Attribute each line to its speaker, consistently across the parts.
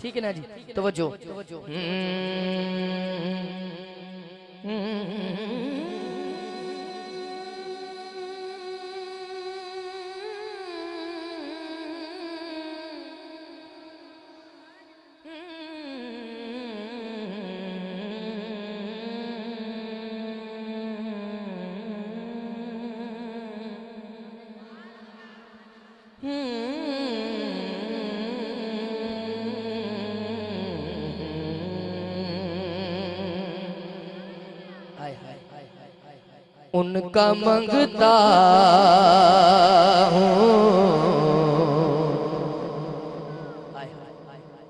Speaker 1: ठीक है ना जी, तवज्जो। उनका मंगता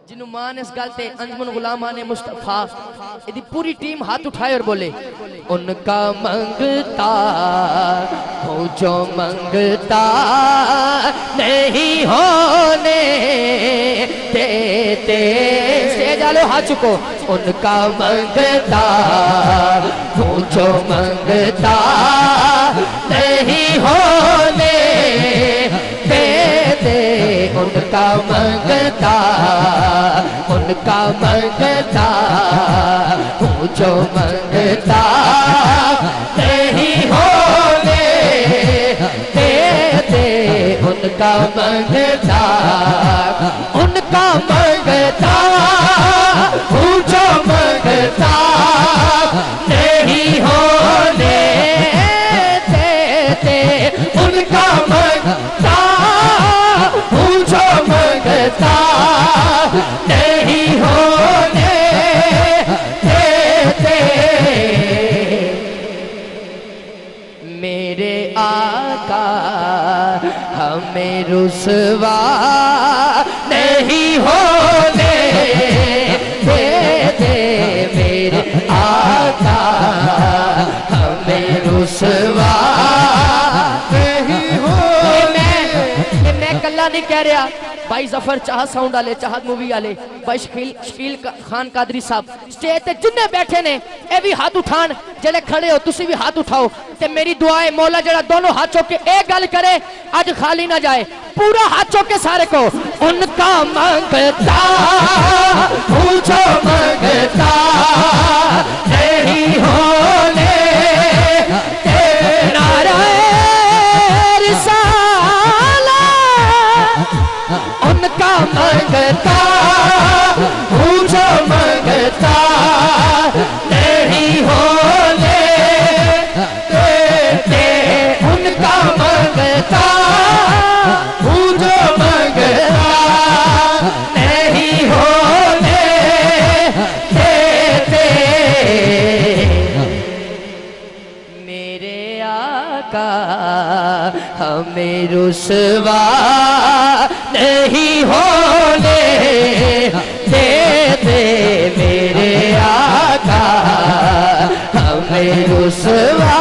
Speaker 1: जिन्हों मान इस गल ते अंजुमन गुलामा ने मुस्तफा इदी पूरी टीम हाथ उठाए और बोले उनका मंगता हूँ जो मंगता नहीं होने देते। स्टेज आलो हाथ चुको। उनका मंगता हूँ जो मंगता नहीं होने देते। उनका मंगता हूँ जो मंगता नहीं होने देते। उनका मंगता हूँ जो मंगता नहीं होने देते। उनका मंगता हूँ जो मंगता नहीं होने देते। मेरे आका हमें रुसवा नहीं होने देते। मेरे आका हमें रुसवा नहीं होने। मैं कल्ला नहीं कह रहा, भाई जफर चाहत साउंड वाले, चाहत मूवी वाले, भाई शकील खान कादरी साहब स्टेज ते जिन्ने बैठे ने ये भी हाथ उठान, जेले खड़े हो तुसी भी हाथ उठाओ। ते मेरी दुआ है मौला जरा दोनों हाथ चौक के एक गल करे आज खाली ना जाए। पूरा हाथ चौक के सारे को उनका मंगता हूँ जो मंगता नहीं होने देना। उनका मंगता हूँ जो मंगता नहीं होने देते। उनका मंगता हूँ जो मंगता नहीं होने देते। मेरे आका हमें रुसवा नहीं होने देते। मेरे आका हमें रुसवा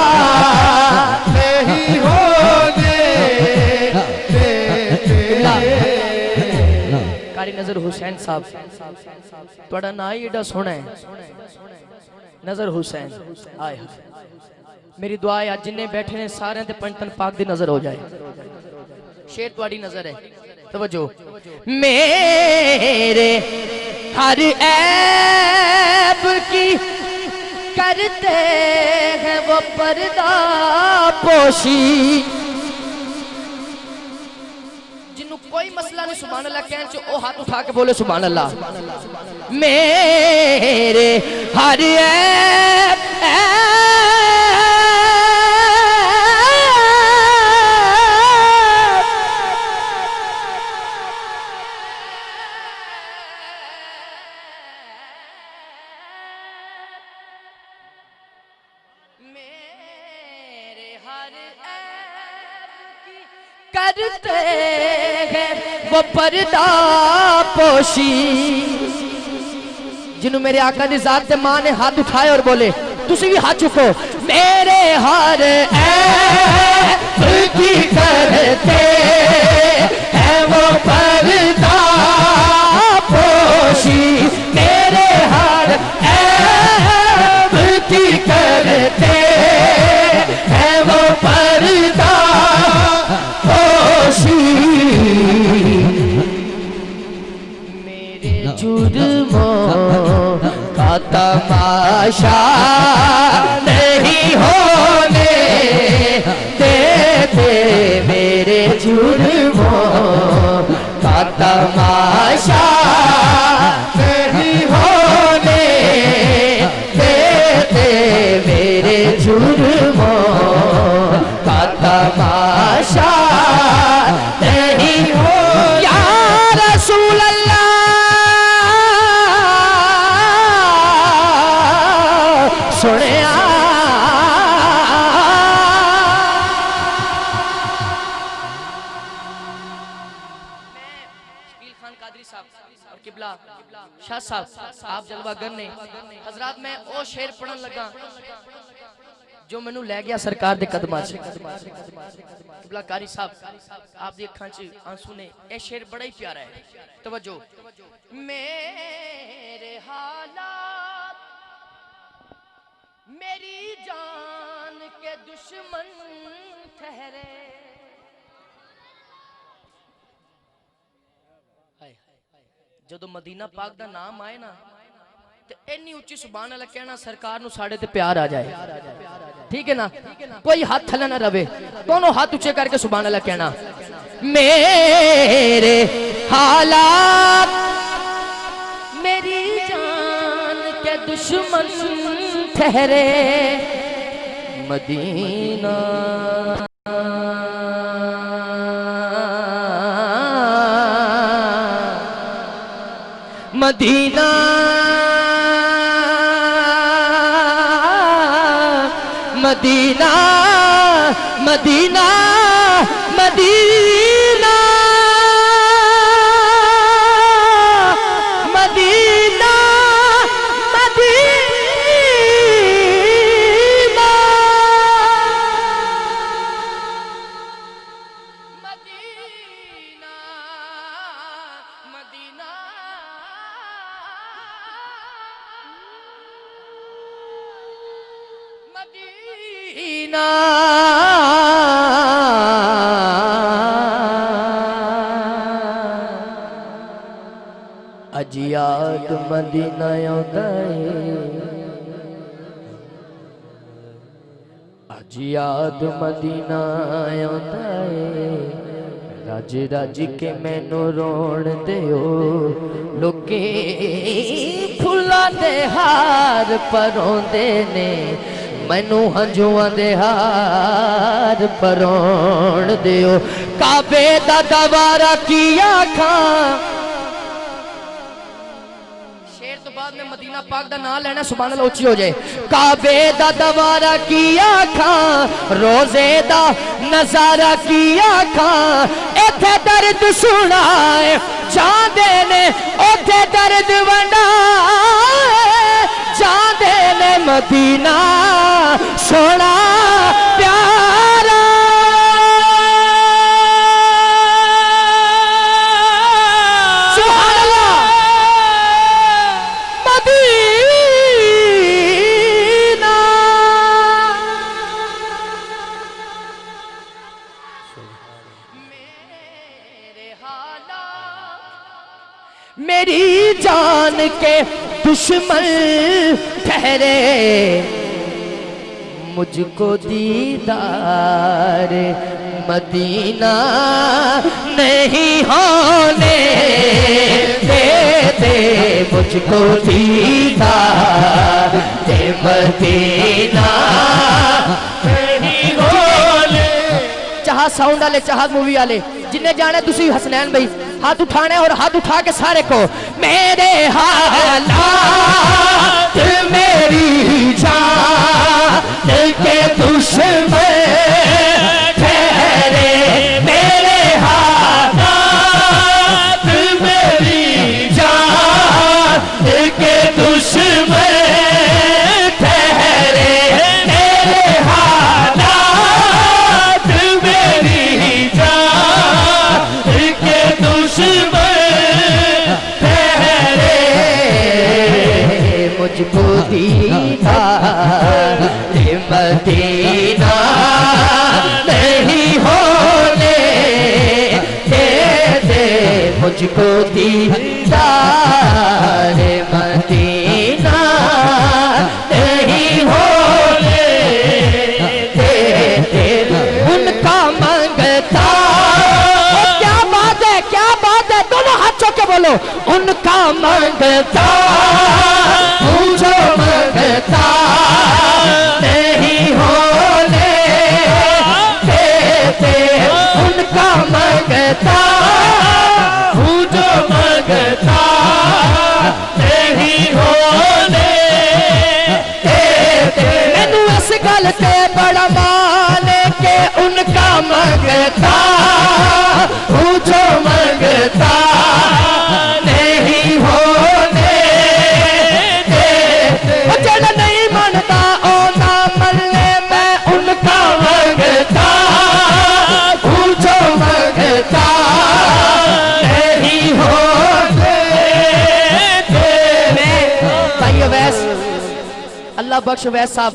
Speaker 1: नहीं होने देते। कारी नजर हुसैन साहब थोड़ा ना ही एडा सोना है, नजर हुसैन आए। मेरी दुआ है आज जिन्ने बैठे ने सारे ते पंजतन पाक दी नजर हो जाए। शेर तुम्हारी नजर है, तवज्जो। मेरे हर ऐब की करते हैं वो पर्दा पोशी। जिन्हों कोई मसला नहीं सुभान अल्लाह कहन च ओ हाथ उठा के बोले सुभान अल्लाह। मेरे हर ऐब करते हैं वो पर्दा पोशी। जिन्हों मेरे आका दी जात ते मां ने हाथ उठाए और बोले तुसी भी हाथ चुको। मेरे हर ऐब की करते हैं वो पर्दा पोशी। मेरे हर ऐब की करते हैं वो पर्दा पोशी। मेरे जुर्मों का तमाशा नहीं होने देते, मेरे जुर्मों का तमाशा नहीं होने देते, मेरे जुर्मों का तमाशा नहीं हो। या रसूल अल्लाह सुनिया और किबला शाह साहब आप जलवागर ने हजरात, मैं ओ शेर पढ़न लगा जो मैनू लै गया सरकार दे कदमां च। किबला कारी साहब आप दी अखां च आंसू ने, ए शेर बड़ा ही प्यारा है, तवज्जो। मेरे हालात मेरी जान के दुश्मन ठहरे, जदों मदीना पाक दा नाम आए ना ते इन्नी उच्ची सुभान अल्लाह कहना, सरकार नू साढ़े ते प्यार आ जाए, ठीक है ना। कोई हाथ थल्ले ना रवे, दोनों हाथ ऊंचे करके सुभान अल्लाह कहना। मेरे हालात मेरी जान के दुश्मन ठहरे, Madina Madina Madina Madina Madina Madina Madina Madina Madina अज याद मदीना आउंदा है, अज याद मदीना आउंदा है, रज रज के मैनू रोण दिओ, लोके फुल्लां दे हार परोंदे ने, मैनू हंजुआं दे हार परोण दिओ। काबे दा दवारा की आखां, शेर तो बाद में मदीना पाक दा नाम लेना सुभान अल्लाह उच्ची हो जाए। काबे दा दवारा की आखां, रोजे दा नजारा की आखां, इथे दर्द सुनाए जांदे ने, उथे दर्द वंडाए जांदे ने, मदीना सोना प्यारा सुभान अल्लाह। मदीना मेरे हालात मेरी जान के दुश्मन ठहरे, मुझको दीदार मदीना नहीं होने देते, मुझको दीदार मदीना नहीं होने। चाह साउंड वाले चाह मूवी वाले जिन्हें जाने तुसी हसनैन भाई हाथ उठाने और हाथ उठा के सारे को, मेरे हालात मेरी जान के दुश्मन ठहरे, मेरे हालात मेरी जान के दुश्मन ठहरे, मेरे हालात मेरी जान के दुश्मन ठहरे, मुझको दीदार मदीना नहीं होने देते, मुझको दीदार उनका मांगता हूँ जो मांगता नहीं होने देते, उनका मांगता हूँ जो मांगता नहीं होने देते। मैनू इस गल ते बड़ा मान के उनका मांगता हूँ जो मांगता नहीं होने देते। जड़ा नहीं मानता ओ ना मरने, मैं उनका मांगता हूँ जो मांगता नहीं होने देते। भाई अवैस अल्लाह बख्श अवैस साहब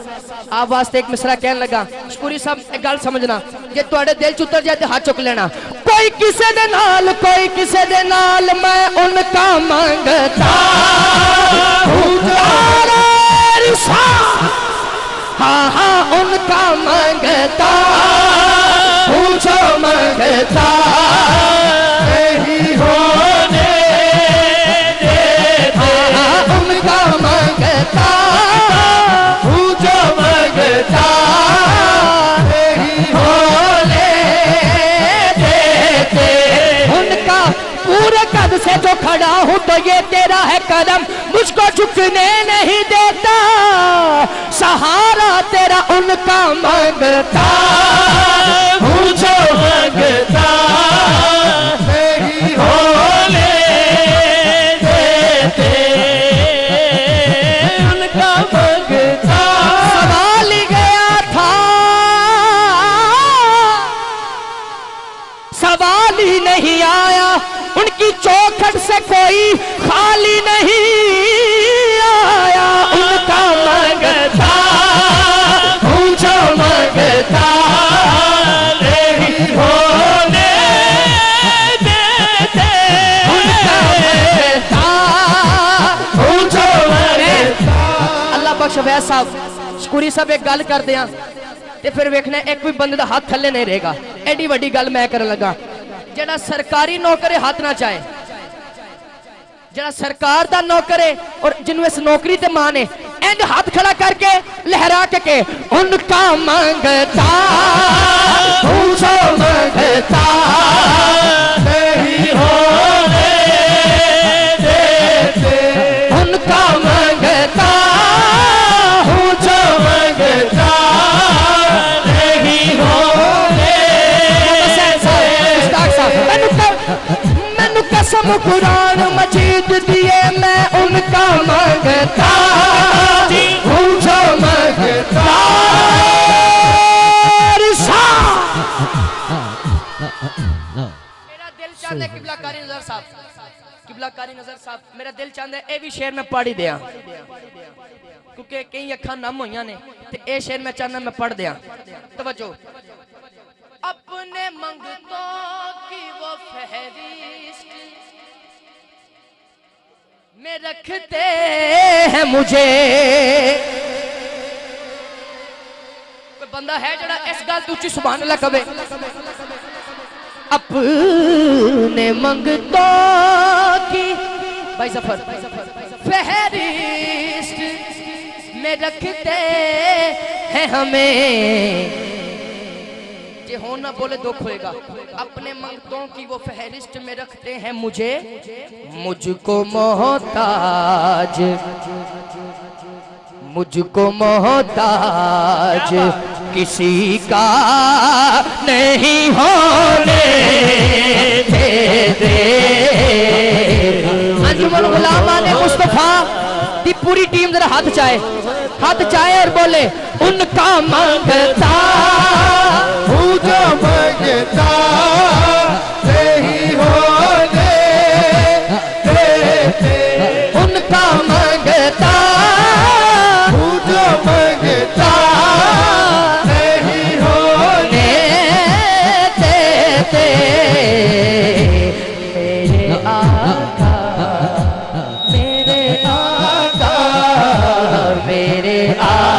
Speaker 1: आप वास्ते एक मिसरा कहन लगा। शकुरी साहब एक गल समझना, जे तुहाडे दिल च उतर जाए तो हाथ चुक लेना। कोई किसे दे नाल, कोई किसे दे नाल, मैं उनका मांगता हूँ हाँ हाँ उनका मांगता हूँ जो मांगता नहीं होने देते। हाँ उनका मांगता हूँ जो मांगता नहीं होने देते। उनका पूरे कद से जो खड़ा हूँ तो ये तेरा है कदम, मुझको झुकने नहीं देता, सहारा तेरा उनका मांगता हूँ जो मांगता नहीं होने देते। उनका मांगता सवाल ही गया था, सवाल ही नहीं आया, उनकी चौखट से कोई खाली नहीं आया। उनका मांगता हूँ जो मांगता नहीं होने देते। उनका मांगता हूँ जो मांगता। अल्लाह बख्श अवैस साहब शकुरी साहब एक गल कर दिया ते फिर वेखना एक भी बंदे दा हाथ थल्ले नहीं रहेगा। एडी वड्डी गल मैं करन लगा, जेड़ा सरकारी नौकर हाथ ना चाहे, जेड़ा सरकार दा नौकर है और जिन्हों इस नौकरी ते मान है, इंज हाथ खड़ा करके लहरा के उनका मांगता हूँ जो मांगता नहीं होने देते। उनका मांगता हूँ जो मांगता नहीं होने मैनू कसम कुरान मजीद दिए, मैं उनका मांगता हूँ जो मांगता। मेरा दिल चाहता है किबला कारी नजर साहब, किबला कारी नजर साहब, मेरा दिल चाहता है ये भी शेर में पढ़ ही दिया, क्योंकि कई अखा नम हुई ने, ते ये शेर मैं चाहना मैं पढ़ दिया। तवज्जो। अपने मंगतों की वो फहरिस्त में रखते हैं मुझे। कोई बंदा है जड़ा इस गल तो उच्ची सुभान अल्लाह कहे, अपने मंगतों की भाई सफर फहरिस्त में रखते हैं हमें। जे हो ना बोले दुख होएगा। अपने मंगतों की वो फहरिस्त में रखते हैं मुझे, मुझको मोहताज, मुझको मोहताज किसी का नहीं होने देते। अंजुमन गुलामा ने मुस्तफा की पूरी टीम जरा हाथ चाहे, हाथ चाहे और बोले उनका मांगता हूँ जो मांगता नहीं होने देते। उनका मांगता हूँ जो मांगता नहीं होने देते। मेरे आका, मेरे आका, मेरे आका